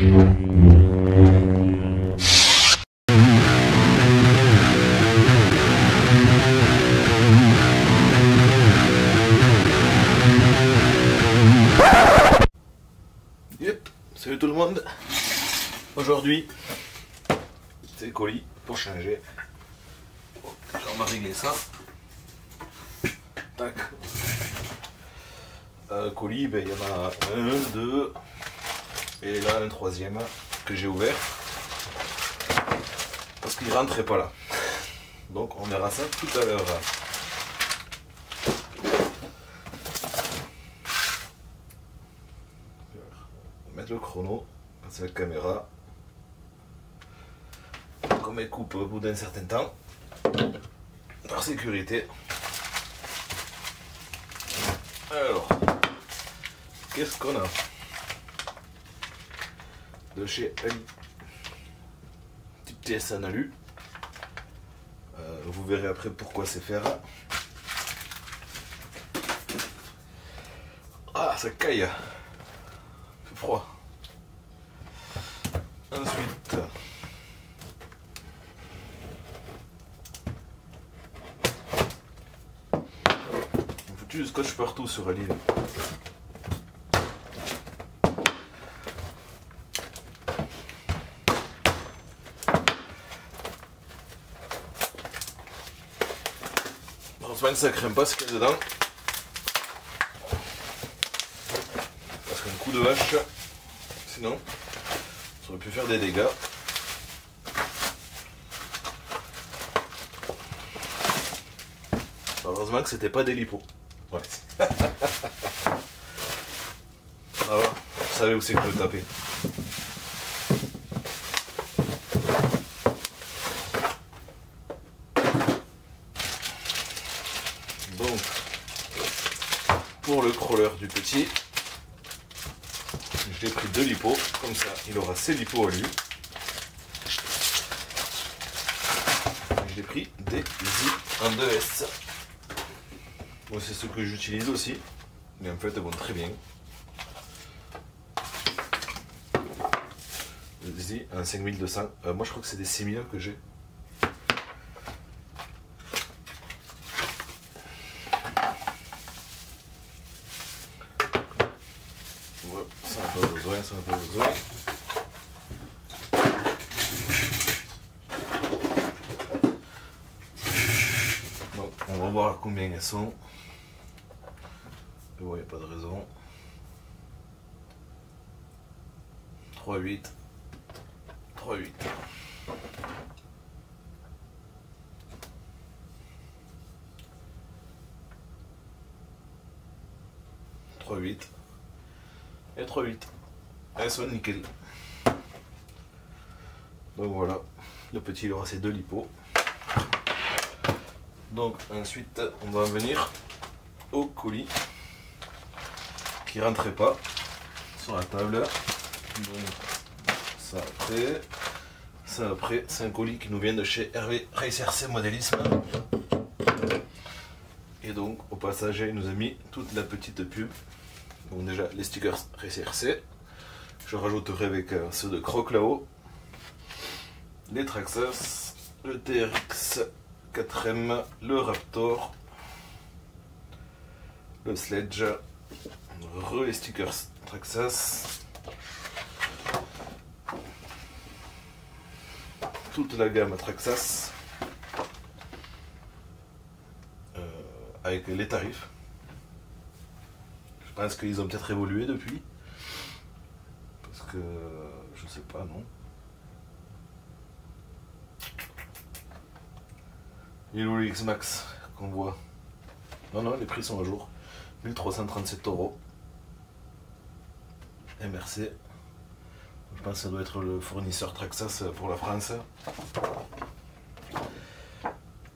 Yep, salut tout le monde. Aujourd'hui, c'est colis pour changer. On va régler ça. Tac. Colis, ben, il y en a un, deux, et là un troisième que j'ai ouvert parce qu'il rentrait pas là. Donc on verra ça tout à l'heure. Mettre le chrono, passer la caméra. Comme elle coupe au bout d'un certain temps, par sécurité. Alors, qu'est-ce qu'on a de chez Ali? Petite pièce en alu. Vous verrez après pourquoi c'est faire. Ah, ça caille. C'est froid. Ensuite, du scotch partout sur la ligne. Heureusement que ça crème pas ce qu'il y a dedans. Parce qu'un coup de hache, sinon, ça aurait pu faire des dégâts. Heureusement que c'était pas des lipos. Ouais. Alors, vous savez où c'est que je veux taper. Donc, pour le crawler du petit, je l'ai pris 2 lipos, comme ça il aura ses lipos à lui. Je l'ai pris des Easy en 2S. Bon, c'est ce que j'utilise aussi, mais en fait elles vont très bien. Ici, un 5200, moi je crois que c'est des 6000 que j'ai. Ouais, ça n'a pas besoin, ça n'a pas besoin. Bon, on va voir combien elles sont. Bon, il n'y a pas de raison. 3,8. 3,8. 3,8. Et 3,8. Elles sont nickel. Donc voilà. Le petit il aura ses 2 lipos. Donc ensuite on va venir au colis qui rentrait pas sur la table. Donc ça après, c'est un colis qui nous vient de chez Hervé Racer C Modélisme. Et donc au passage il nous a mis toute la petite pub. Donc déjà les stickers Racer C. Je rajouterai avec ceux de Croc là-haut. Les Traxxas, le TRX 4M, le Raptor, le Sledge, les stickers Traxxas, toute la gamme Traxxas, avec les tarifs. Je pense qu'ils ont peut-être évolué depuis, parce que je sais pas, non. Et le X-Max qu'on voit. Non, les prix sont à jour. 1337 €. MRC. Je pense que ça doit être le fournisseur Traxxas pour la France.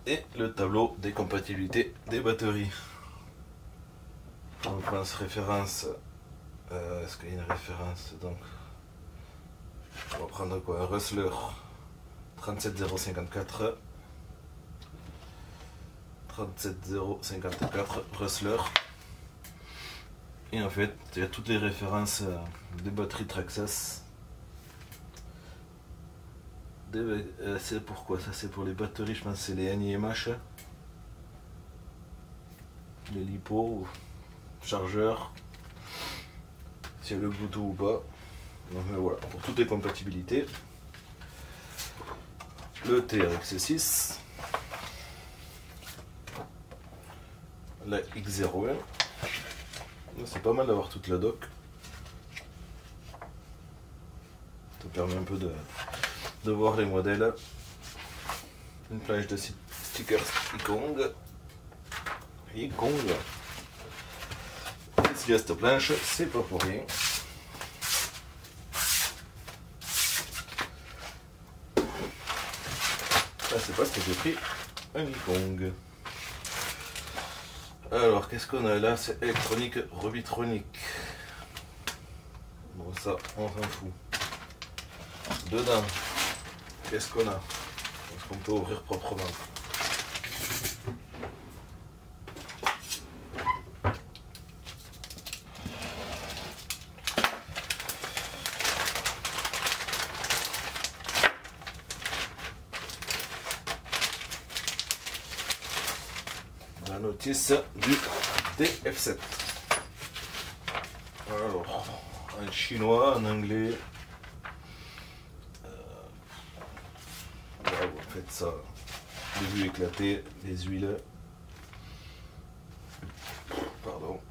Et le tableau des compatibilités des batteries. Donc je pense référence. Est-ce qu'il y a une référence? Donc on va prendre quoi? Un Rustler 37054. 37054 Rustler. Et en fait, il y a toutes les références des batteries Traxxas C'est pourquoi ça? C'est pour les batteries, je pense que c'est les NiMH, les LiPo, chargeurs, s'il y a le Bluetooth ou pas. Donc voilà, pour toutes les compatibilités. Le TRX6, la X01. C'est pas mal d'avoir toute la doc. Ça permet un peu de voir les modèles. Une plage de stickers Ikong. Et s'il y a cette planche, c'est pas pour rien. Ah, c'est pas ce que j'ai pris un Ikong. Alors, qu'est-ce qu'on a là? C'est électronique, Robitronic. Bon, ça, on s'en fout. Dedans, qu'est-ce qu'on a? Est-ce qu'on peut ouvrir proprement? La notice du DF7. Alors, en chinois, en anglais. Voilà, vous faites ça. Les vues éclatées, les huiles. Pardon.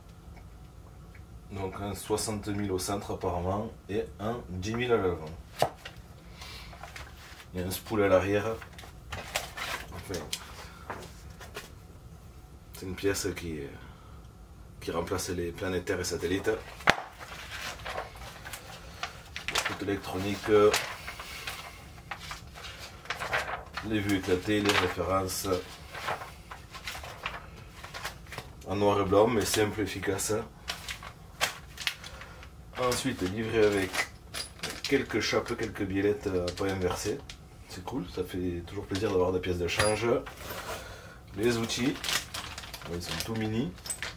Donc un 60 000 au centre apparemment et un 10 000 à l'avant. Il y a un spool à l'arrière. Enfin, c'est une pièce qui remplace les planétaires et satellites. Toute l'électronique, les vues éclatées, les références en noir et blanc, mais simple et efficace. Ensuite, livré avec quelques chapes, quelques billettes à pas inversées. C'est cool, ça fait toujours plaisir d'avoir des pièces de change. Les outils, ils sont tout mini,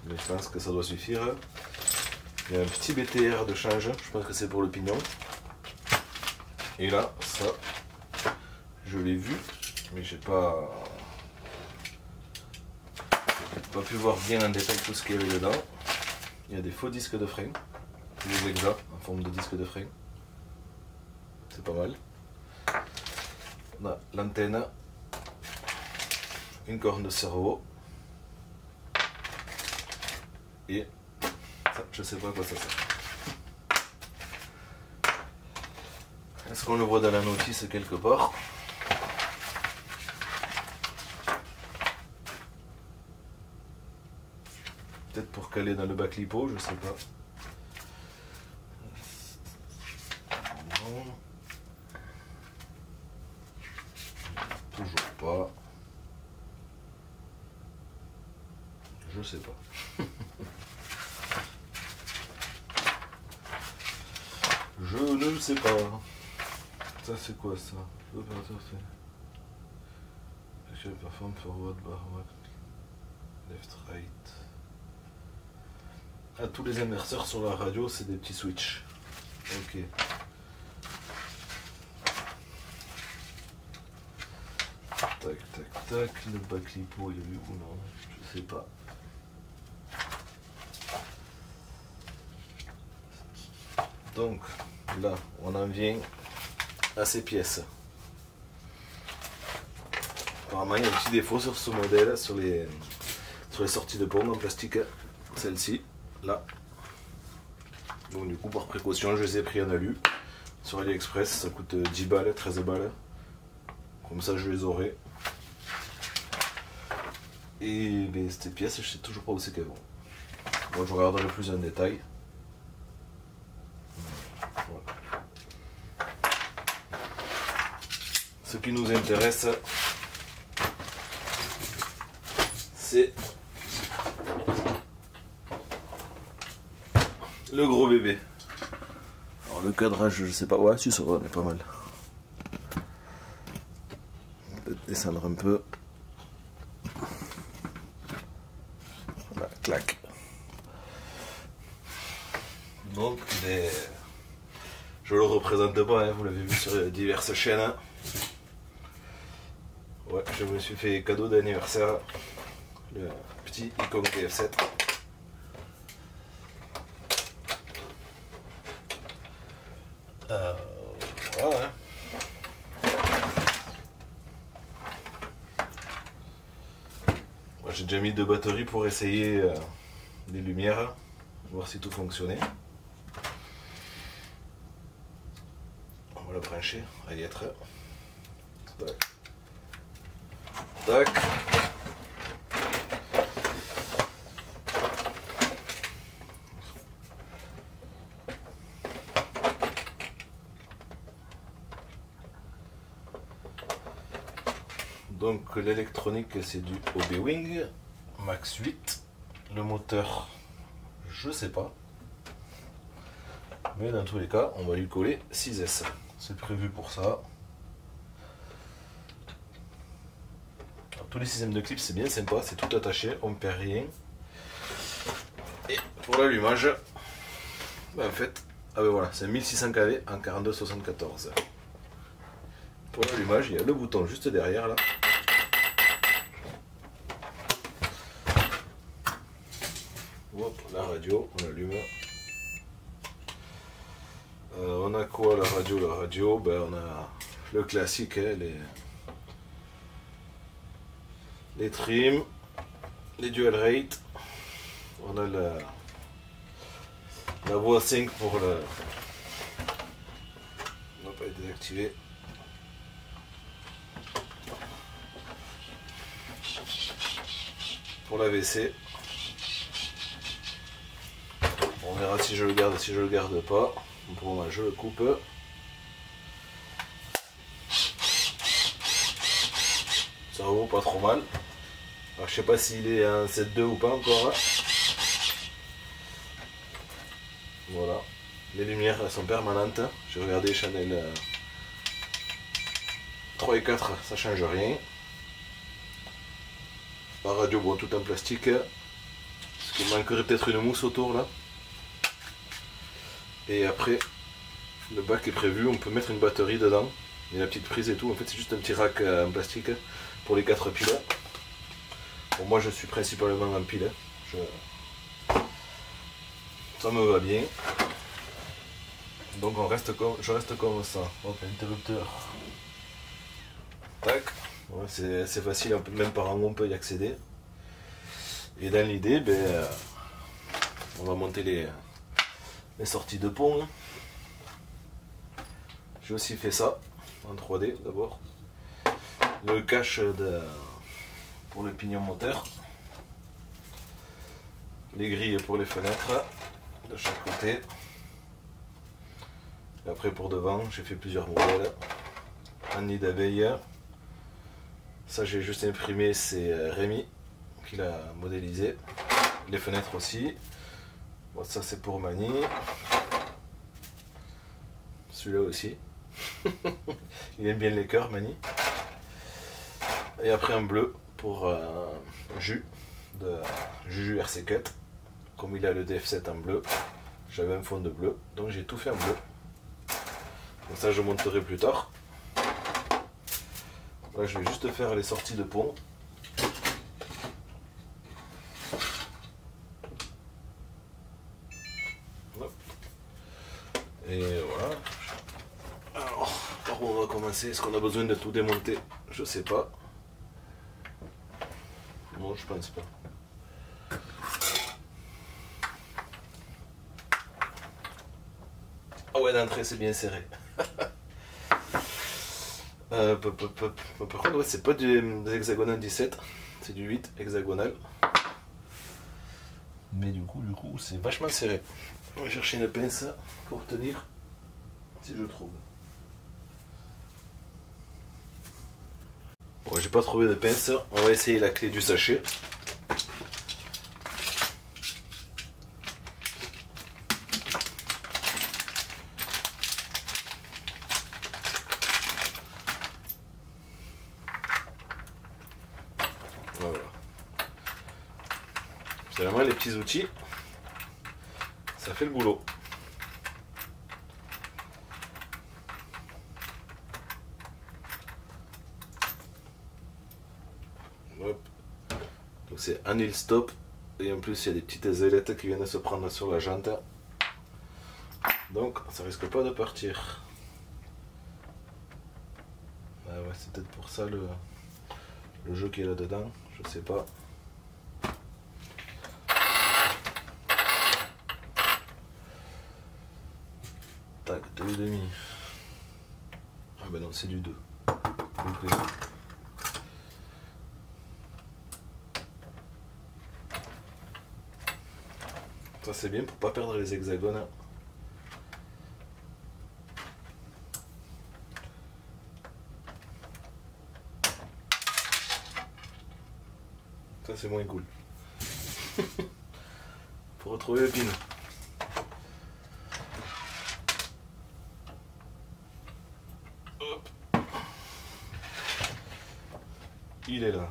mais je pense que ça doit suffire. Il y a un petit BTR de change, je pense que c'est pour le pignon. Et là, ça, je l'ai vu, mais j'ai pas pu voir bien en détail tout ce qu'il y avait dedans. Il y a des faux disques de frein, des exas en forme de disque de frein. C'est pas mal. On a l'antenne, une corne de cerveau et ça, je sais pas à quoi ça sert. Est-ce qu'on le voit dans la notice quelque part? Peut-être pour caler dans le bac lipo, je sais pas. Non. Toujours pas. Je sais pas. Je ne sais pas. Ça c'est quoi ça? Perform forward, backward, left, right. Ah, tous les inverseurs sur la radio, c'est des petits switches. Ok. Tac, tac, tac. Le bac lipo, il est où ou non? Je sais pas. Donc, là, on en vient à ces pièces. Apparemment, il y a un petit défaut sur ce modèle, sur les sorties de pompe en plastique. Celle-ci, là. Donc, du coup, par précaution, je les ai pris en alu. Sur AliExpress, ça coûte 10 balles, 13 balles. Comme ça, je les aurai. Et ces pièces, je sais toujours pas où c'est qu'elles vont. Bon, je regarderai plus en détail. Voilà. Ce qui nous intéresse, c'est le gros bébé. Alors le cadrage, je sais pas, ouais, si ça va, on est pas mal. On peut descendre un peu. Voilà, clac. Donc, je le représente pas, hein, vous l'avez vu sur diverses chaînes. Ouais, je me suis fait cadeau d'anniversaire, le petit Icon TF7. Voilà. Hein. J'ai déjà mis 2 batteries pour essayer les lumières, voir si tout fonctionnait. On va la brancher, à y être. Tac. Tac. Donc l'électronique c'est du Hobbywing Max 8. Le moteur, je sais pas. Mais dans tous les cas, on va lui coller 6S. C'est prévu pour ça. Alors, tous les systèmes de clips c'est bien sympa, c'est tout attaché, on ne perd rien. Et pour l'allumage, ben en fait, ah ben voilà, c'est un 1600 kV en 4274. Pour l'allumage, il y a le bouton juste derrière là. Hop, la radio, on allume. On a quoi la radio? La radio, ben on a le classique, hein, les trims, les dual rate. On a la voix 5 pour le... On n'a pas été désactivé. Pour la WC. On verra si je le garde, si je le garde pas. Pour moi, je le coupe. Ça vaut pas trop mal. Alors, je sais pas s'il est un 7.2 ou pas encore. Voilà. Les lumières elles sont permanentes. J'ai regardé Chanel 3 et 4, ça change rien. La radio, bon, tout en plastique. Ce qui manquerait peut-être une mousse autour là. Et après, le bac est prévu, on peut mettre une batterie dedans. Il y a la petite prise et tout. En fait, c'est juste un petit rack en plastique pour les 4 piles. Bon, moi, je suis principalement en pile. Ça me va bien. Donc, je reste comme ça. Hop, interrupteur. Tac. Ouais, c'est facile, même par en haut, on peut y accéder. Et dans l'idée, ben, on va monter les sorties de pont. Hein. J'ai aussi fait ça en 3D d'abord. Le cache pour le pignon moteur. Les grilles pour les fenêtres de chaque côté. Et après pour devant, j'ai fait plusieurs modèles. Un nid d'abeille. Ça j'ai juste imprimé, c'est Rémi qui l'a modélisé. Les fenêtres aussi. Bon, ça c'est pour Mani. Celui-là aussi. Il aime bien les cœurs, Mani. Et après un bleu pour Jus de Juju RC Cut. Comme il a le DF7 en bleu, j'avais un fond de bleu, donc j'ai tout fait en bleu. Donc ça je monterai plus tard. Là je vais juste faire les sorties de pont. Et voilà. Alors, par où on va commencer? Est-ce qu'on a besoin de tout démonter? Je sais pas. Bon, je pense pas. Ah ouais, d'entrée c'est bien serré. Par contre, ouais, c'est pas des hexagonal 17, c'est du 8 hexagonal. Mais du coup, c'est vachement serré. On va chercher une pince pour tenir, si je trouve. Bon, j'ai pas trouvé de pince, on va essayer la clé du sachet. Voilà. C'est vraiment les petits outils, ça fait le boulot. Donc c'est un hill stop et en plus il y a des petites ailettes qui viennent se prendre sur la jante. Donc ça risque pas de partir. Ah ouais, c'est peut-être pour ça le jeu qui est là dedans, je sais pas. Tac, 2,5. Ah ben non, c'est du 2. Ça c'est bien pour pas perdre les hexagones. Ça c'est moins cool. Faut retrouver le pin. Hop. Il est là.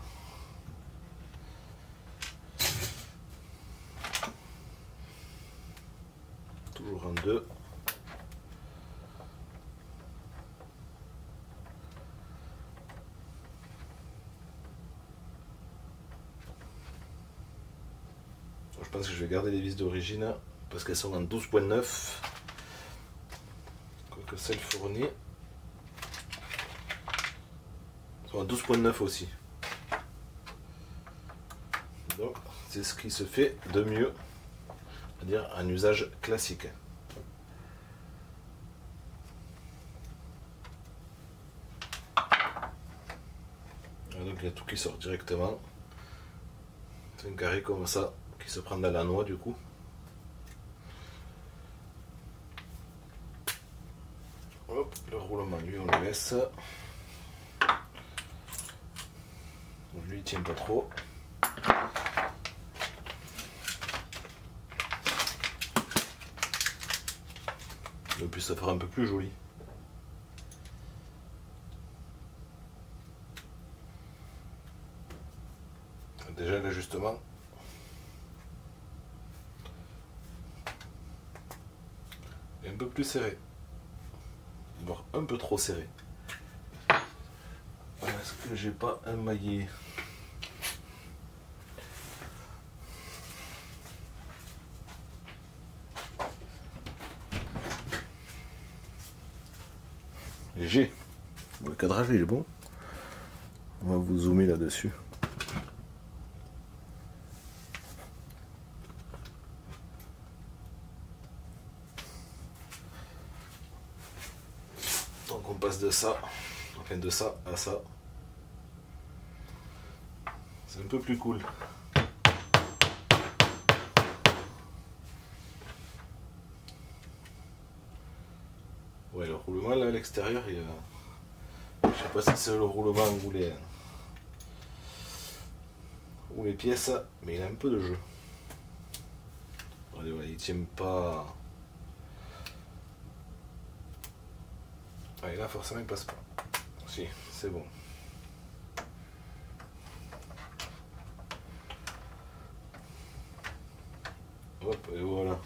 Toujours un 2. Je pense que je vais garder les vis d'origine parce qu'elles sont en 12.9. Quoique celles fournies sont en 12.9 aussi. Donc c'est ce qui se fait de mieux, c'est-à-dire un usage classique. Donc il y a tout qui sort directement. C'est un carré comme ça qui se prend dans la noix du coup. Hop, le roulement lui on le laisse. Lui il tient pas trop. Et puis ça fera un peu plus joli. Déjà l'ajustement est un peu plus serré, voire un peu trop serré. Est-ce que j'ai pas un maillet? J'ai. Le cadrage il est bon. On va vous zoomer là-dessus. Donc on passe de ça, enfin de ça à ça. C'est un peu plus cool. Ouais, le roulement là à l'extérieur, il y a... je sais pas si c'est le roulement ou les pièces, mais il a un peu de jeu. Allez, ouais, il tient pas. Ah, et là forcément il passe pas. Si, c'est bon. Hop, et voilà.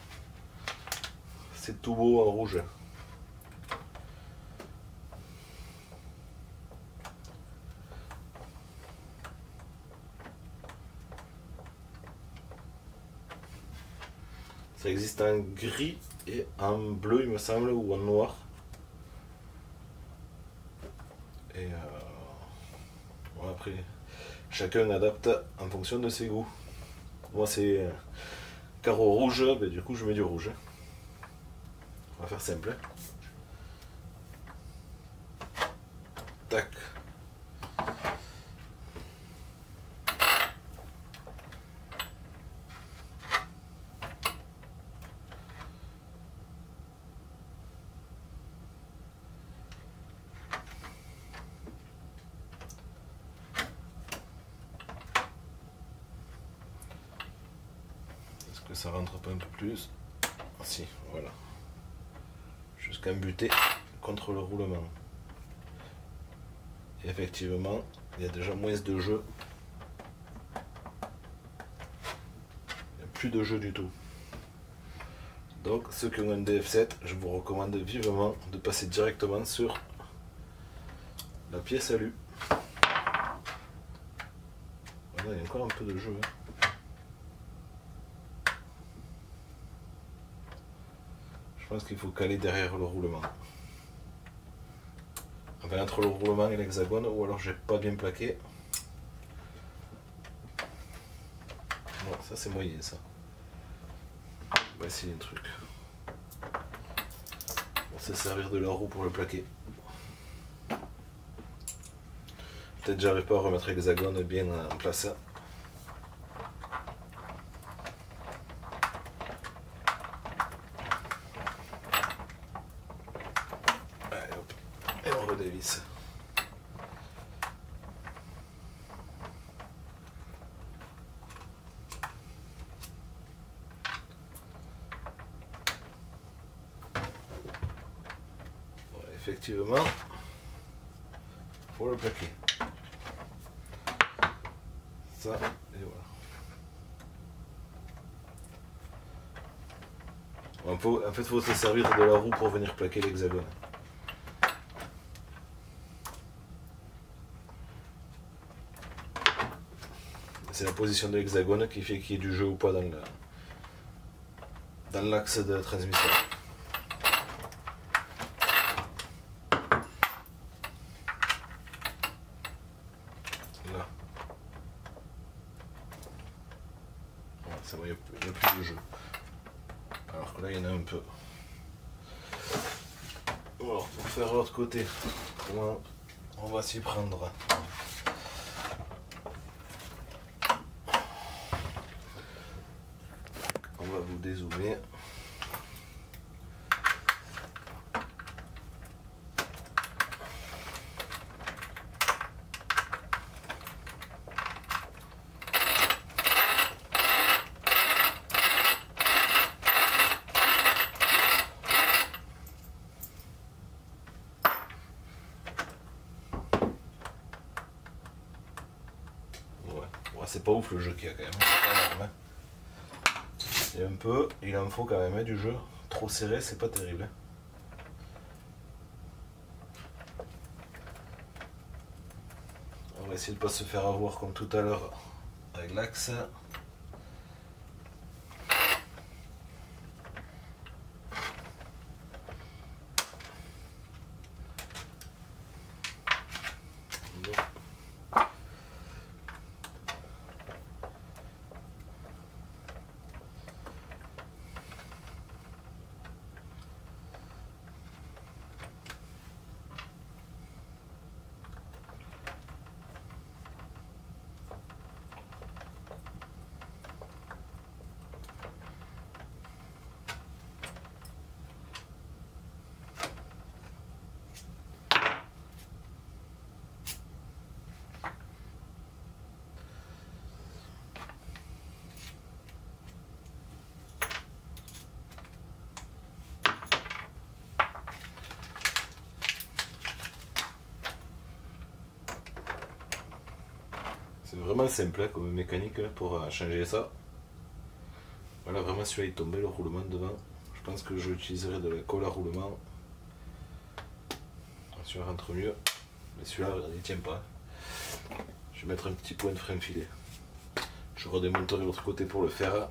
C'est tout beau en rouge. Ça existe en gris et en bleu, il me semble, ou en noir. Et bon, après, chacun adapte en fonction de ses goûts. Moi, c'est carreau rouge, ben, du coup, je mets du rouge. On va faire simple. Tac. Est-ce que ça rentre pas un peu plus? Si, voilà. Jusqu'à buter contre le roulement. Et effectivement, il y a déjà moins de jeu. Il n'y a plus de jeu du tout. Donc ceux qui ont un DF7, je vous recommande vivement de passer directement sur la pièce alu. il y a encore un peu de jeu. Je pense qu'il faut caler derrière le roulement. Enfin, entre le roulement et l'hexagone, ou alors j'ai pas bien plaqué. Bon, ça c'est moyen ça. On va essayer un truc. On va se servir de la roue pour le plaquer. Peut-être j'arrive pas à remettre l'hexagone bien en place. Allez hop, et on redévisse. Ouais, effectivement, pour le plaquer. Ça, et voilà. En fait, il faut se servir de la roue pour venir plaquer l'hexagone. C'est la position de l'hexagone qui fait qu'il y ait du jeu ou pas dans l'axe de transmission. Là. C'est bon, il n'y a plus de jeu. Alors que là, il y en a un peu. Alors, pour faire l'autre côté, comment on va s'y prendre? On va vous dézoomer. C'est pas ouf le jeu qu'il y a quand même, c'est pas énorme. Il y a un peu, il en faut quand même du jeu. Trop serré, c'est pas terrible. On va essayer de pas se faire avoir comme tout à l'heure avec l'axe. C'est vraiment simple comme mécanique pour changer ça. Voilà, vraiment celui-là il tombait le roulement devant. Je pense que j'utiliserai de la colle à roulement. Celui-là rentre mieux. Mais celui-là il tient pas. Je vais mettre un petit point de frein filé. Je redémonterai l'autre côté pour le faire.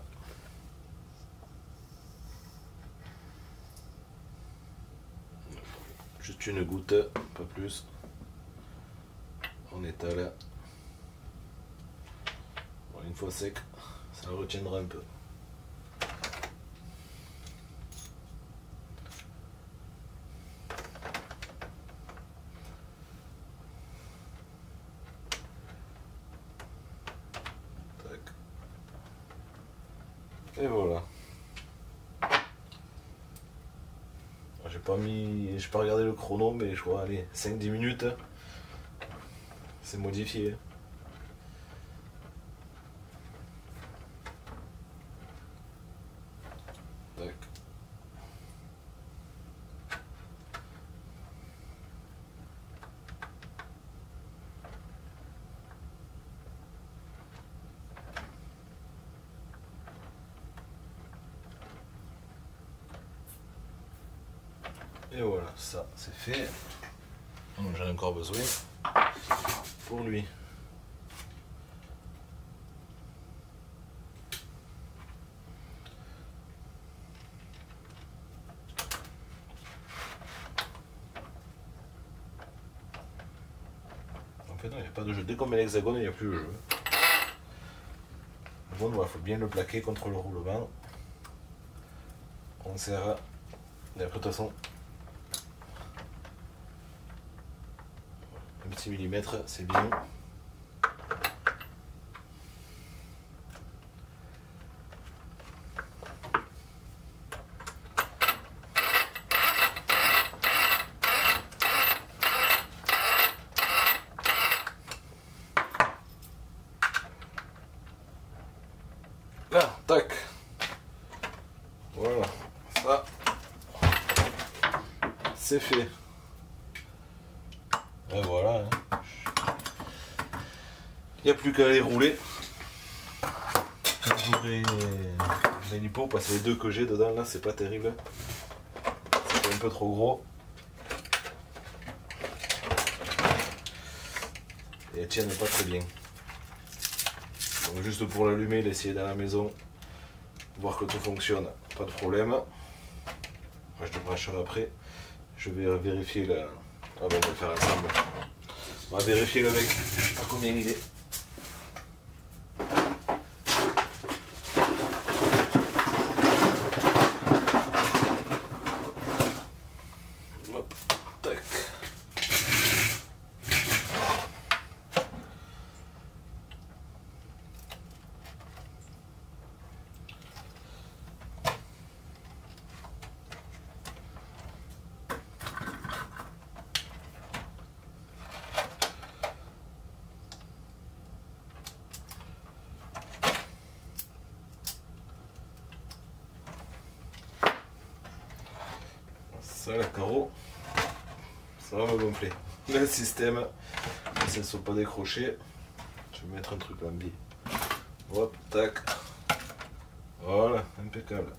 Juste une goutte, pas plus. On étale. Une fois sec, ça retiendra un peu. Tac. Et voilà. J'ai pas regardé le chrono, mais je crois, allez, 5-10 minutes. C'est modifié. Tac. Et voilà, ça c'est fait. J'en ai encore besoin pour lui. fait non, il n'y a pas de jeu. Dès qu'on met l'hexagone, il n'y a plus de jeu. Bon, il faut bien le plaquer contre le roulement. On serre. Et après, de toute façon, un petit millimètre, c'est bien. Là, tac. Voilà, ça, c'est fait. Et voilà. Il n'y a plus qu'à les rouler. J'aurai les lipos parce que les deux que j'ai dedans là, c'est pas terrible. C'est un peu trop gros. Et elles tiennent pas très bien. Donc juste pour l'allumer, l'essayer dans la maison, voir que tout fonctionne, pas de problème. Moi je te brancherai après. Je vais vérifier la... Ah ben on va le faire ensemble. On va vérifier le mec à combien il est. Hop, tac. Ça, la carreau, ça va me gonfler. Le système, si elles ne sont pas décrochées, je vais mettre un truc en biais. Hop, tac. Voilà, impeccable.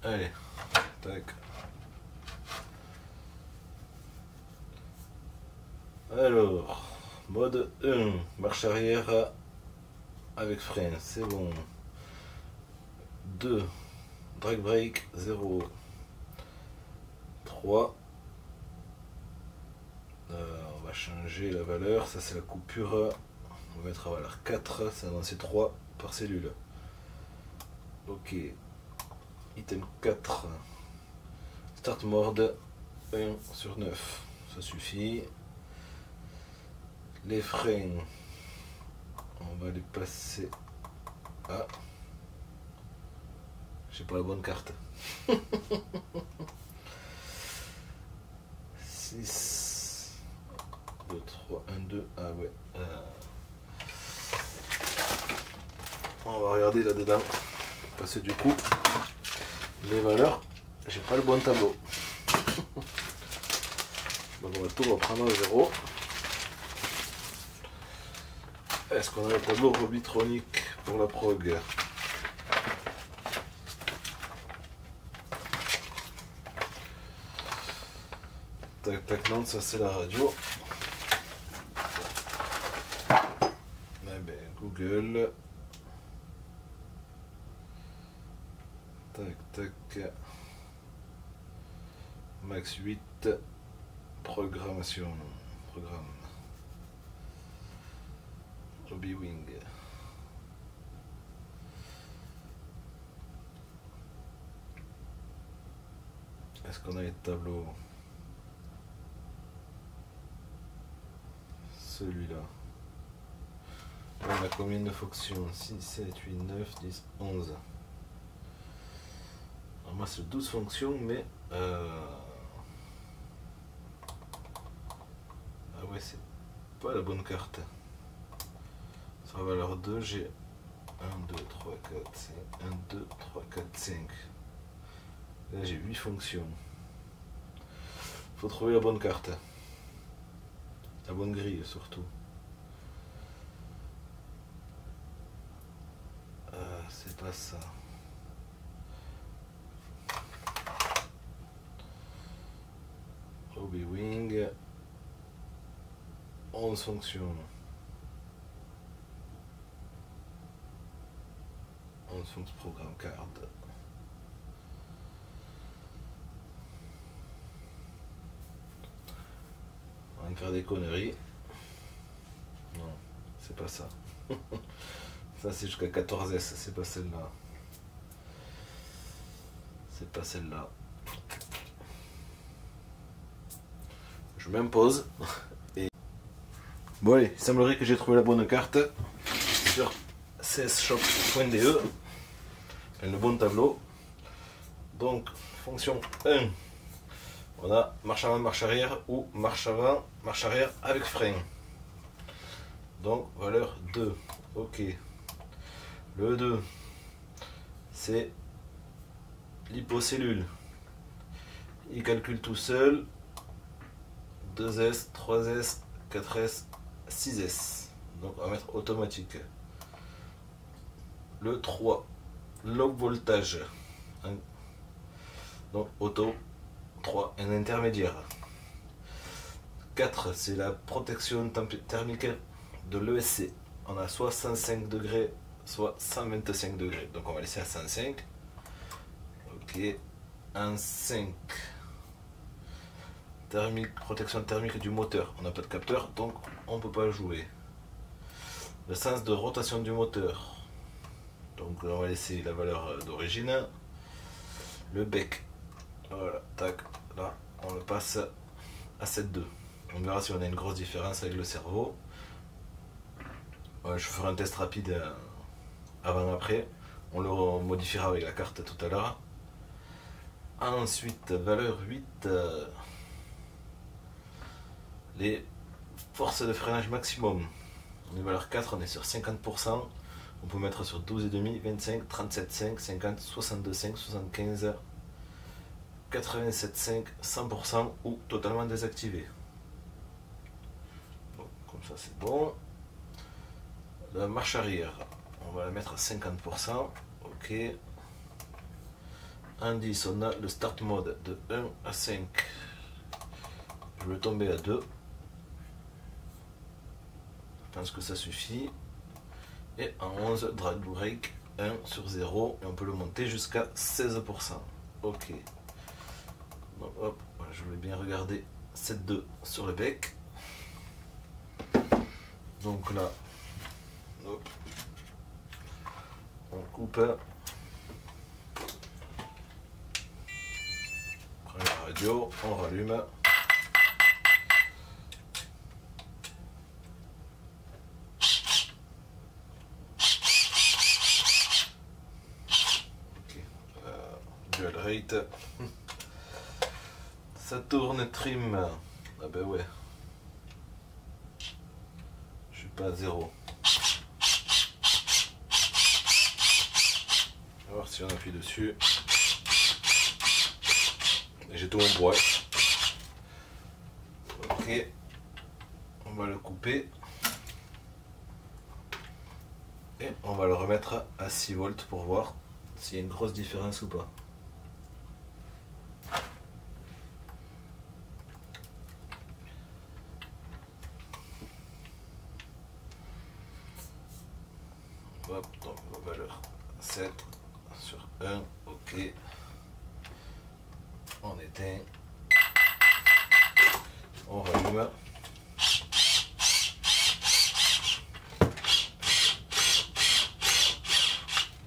Allez, tac. Alors, mode 1, marche arrière avec frein, c'est bon. 2, drag brake, 0. 3, on va changer la valeur, ça c'est la coupure, on va mettre à valeur 4, c'est avancé 3 par cellule. Ok. Item 4, start mode 1 sur 9, ça suffit. Les freins, on va les passer à... J'ai pas la bonne carte. 6, 2, 3, 1, 2, ah ouais. On va regarder là-dedans, parce que du coup... Les valeurs, j'ai pas le bon tableau. Donc on va tout reprendre à 0. Est-ce qu'on a le tableau Robitronic pour la prog? Tac tac, non, ça c'est la radio. Eh ben, Google. Tac tac. Max 8. Programmation. Programme. Hobby-Wing. Est-ce qu'on a les tableaux? Celui-là. On a combien de fonctions? 6, 7, 8, 9, 10, 11. Alors moi c'est 12 fonctions, mais... Ah ouais, c'est pas la bonne carte. Sur la valeur 2, j'ai 1, 2, 3, 4, 5. 1, 2, 3, 4, 5. Là j'ai 8 fonctions. Faut trouver la bonne carte. La bonne grille surtout. C'est pas ça. Hobby Wing. 11 fonctions. 11 fonctions programme card. On va me faire des conneries. Non, c'est pas ça. Ça c'est jusqu'à 14S, c'est pas celle-là. C'est pas celle-là. Je m'impose. Et... Bon allez, il semblerait que j'ai trouvé la bonne carte sur csshop.de. Le bon tableau. Donc, fonction 1. On a marche avant, marche arrière ou marche avant, marche arrière avec frein. Donc, valeur 2. Ok. Le 2, c'est l'hypocellule. Il calcule tout seul. 2S, 3S, 4S, 6S. Donc, on va mettre automatique. Le 3, low voltage. Donc, auto. 3, un intermédiaire. 4, c'est la protection thermique de l'ESC. On a soit 105 degrés, soit 125 degrés. Donc on va laisser à 105. Ok. Un 5. Thermique, protection thermique du moteur. On n'a pas de capteur, donc on ne peut pas jouer. Le sens de rotation du moteur. Donc on va laisser la valeur d'origine. Le bec. Voilà, tac, là, on le passe à 7,2. On verra si on a une grosse différence avec le cerveau. Ouais, je ferai un test rapide avant-après. On le modifiera avec la carte tout à l'heure. Ensuite, valeur 8. Les forces de freinage maximum. On est valeur 4, on est sur 50%. On peut mettre sur 12,5, 25, 37,5, 50, 62,5, 75. 87,5, 100% ou totalement désactivé. Bon, comme ça c'est bon. La marche arrière, on va la mettre à 50%. Ok. Indice, on a le start mode de 1 à 5. Je vais tomber à 2. Je pense que ça suffit. Et en 11, drag brake 1 sur 0. Et on peut le monter jusqu'à 16%. Ok. Donc, hop, je voulais bien regarder 7,2 sur le bec. Donc là, hop, on coupe. On prend la radio, on rallume. Ok, dual rate. Ça tourne trim. Ah ben ouais. Je suis pas à 0. On va voir si on appuie dessus. J'ai tout mon bois. Ok. On va le couper. Et on va le remettre à 6 volts pour voir s'il y a une grosse différence ou pas. Hop, donc valeur 7 sur 1, ok. On éteint. On rallume.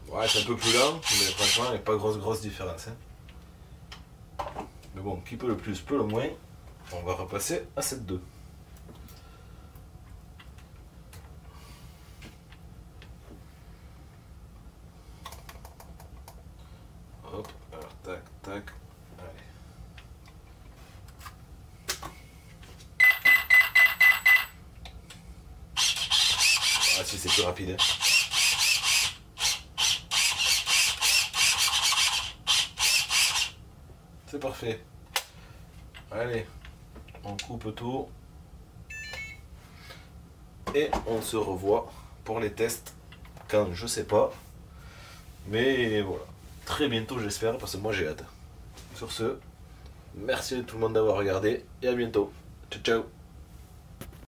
Ouais, c'est un peu plus lent, mais franchement, il n'y a pas grosse différence. Hein. Mais bon, qui peut le plus, peut le moins. On va repasser à 7,2. Hop, alors tac, tac. Allez. Ah si, c'est plus rapide. Hein. C'est parfait. Allez, on coupe tout. Et on se revoit pour les tests quand je sais pas. Mais voilà. Très bientôt j'espère parce que moi j'ai hâte. Sur ce, Merci à tout le monde d'avoir regardé et à bientôt. Ciao ciao.